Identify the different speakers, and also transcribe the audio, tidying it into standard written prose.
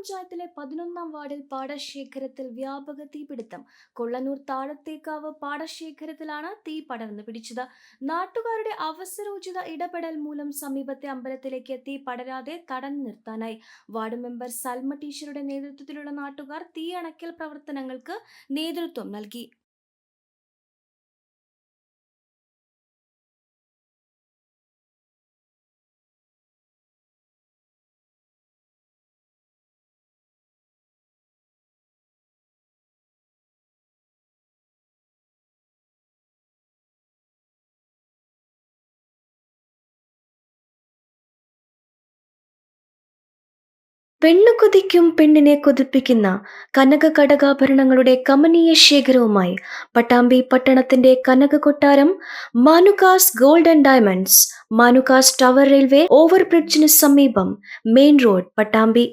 Speaker 1: പഞ്ചായത്തിലെ 11-ാം വാർഡിൽ പാടശേഖരത്തിൽ വ്യാപക തീപിടുത്തം. കൊള്ളനൂർ താഴത്തേക്കാവ് പാടശേഖരത്തിലാണ് തീ പടർന്നു പിടിച്ചത്. നാട്ടുകാരുടെ അവസരോചിത ഇടപെടൽ മൂലം സമീപത്തെ അമ്പലത്തിലേക്ക് തീ പടരാതെ തടഞ്ഞു നിർത്താനായി. വാർഡ് മെമ്പർ സൽമ ടീച്ചറുടെ നേതൃത്വത്തിലുള്ള നാട്ടുകാർ തീയണക്കൽ പ്രവർത്തനങ്ങൾക്ക് നേതൃത്വം നൽകി. പെണ്ണു കൊതിക്കും പെണ്ണിനെ കൊതിപ്പിക്കുന്ന കനക കടകാഭരണങ്ങളുടെ കമനീയ ശേഖരവുമായി പട്ടാമ്പി പട്ടണത്തിന്റെ Kanaka Kottaram Manukas gold and diamonds, Manukas tower railway ഓവർബ്രിഡ്ജിന് സമീപം, മെയിൻ റോഡ്, പട്ടാമ്പി.